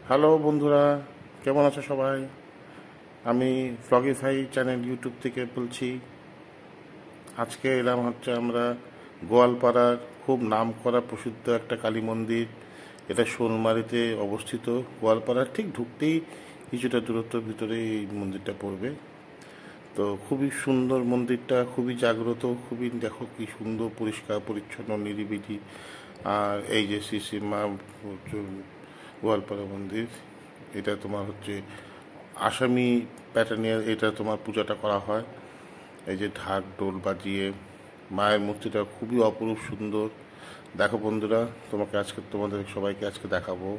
Hello বন্ধুরা, কেমন আছো সবাই? আমি ফ্লগিফাই চ্যানেল ইউটিউব থেকে বলছি। আজকে এলাম হচ্ছে আমরা গোয়ালপাড়ার খুব নামকরা প্রসিদ্ধ একটা কালী মন্দির। এটা শোলমারিতে অবস্থিত। গোয়ালপাড়ার ঠিক ঢুকতেই কিছুটা দূরত্বের ভিতরে এই মন্দিরটা পড়বে। তো খুবই সুন্দর মন্দিরটা, খুবই জাগ্রত, খুবই দেখো কি সুন্দর পরিষ্কার পরিচ্ছন্ন নিরিবিলি। আর এই যে শ্রী শ্রী মা গোয়ালপাড়া মন্দির, এটা তোমার হচ্ছে আসামি প্যাটার্নের এটা তোমার পূজাটা করা হয়। এই যে ঢাক ঢোল বাজিয়ে মায়ের মূর্তিটা খুবই অপরূপ সুন্দর। দেখো বন্ধুরা, তোমাদের সবাইকে আজকে দেখাবো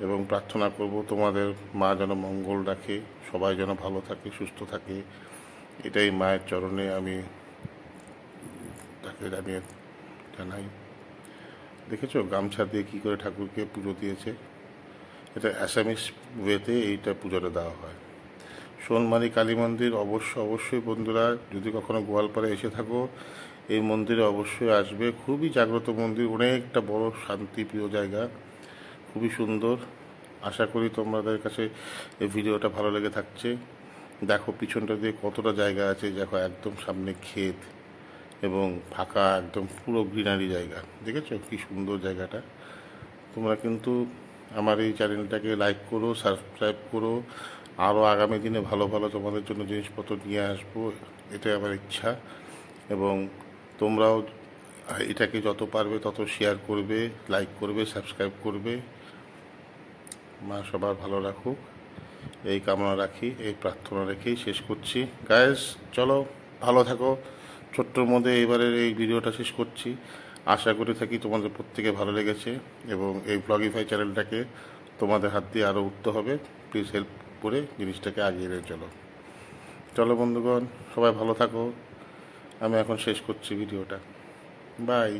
এবং প্রার্থনা করব তোমাদের মা যেন মঙ্গল রাখে, সবাই যেন ভালো থাকে, সুস্থ থাকে। এটাই মায়ের চরণে আমি তাকে জানাই। দেখেছো গামছা দিয়ে কী করে ঠাকুরকে পুজো দিয়েছে। এটা অ্যাসামিস ওয়েতে এইটা পুজোটা দেওয়া হয়। সোনমারি কালী মন্দির অবশ্যই বন্ধুরা, যদি কখনো গোয়ালপাড়ে এসে থাকো এই মন্দিরে অবশ্যই আসবে। খুবই জাগ্রত মন্দির, অনেকটা বড় শান্তিপ্রিয় জায়গা, খুবই সুন্দর। আশা করি তোমাদের কাছে এই ভিডিওটা ভালো লেগে থাকছে। দেখো পিছনটা দিয়ে কতটা জায়গা আছে, দেখো একদম সামনে ক্ষেত এবং ফাঁকা একদম পুরো গ্রিনারি জায়গা। দেখেছো কি সুন্দর জায়গাটা। তোমরা কিন্তু আমার এই চ্যানেলটাকে লাইক করো, সাবস্ক্রাইব করো। আরও আগামী দিনে ভালো ভালো তোমাদের জন্য জিনিসপত্র নিয়ে আসবো, এটাই আমার ইচ্ছা। এবং তোমরাও এটাকে যত পারবে তত শেয়ার করবে, লাইক করবে, সাবস্ক্রাইব করবে। মা সবার ভালো রাখুক এই কামনা রাখি, এই প্রার্থনা রেখেই শেষ করছি। গায়েস, চলো ভালো থাকো। ছোট্টর মধ্যে এবারের এই ভিডিওটা শেষ করছি। আশা করে থাকি তোমাদের প্রত্যেকে ভালো লেগেছে এবং এই ব্লগিফাই চ্যানেলটাকে তোমাদের হাত দিয়ে আরও উঠতে হবে। প্লিজ হেল্প করে জিনিসটাকে আগিয়ে নিয়ে চলো। চলো বন্ধুগণ, সবাই ভালো থাকো। আমি এখন শেষ করছি ভিডিওটা। বাই।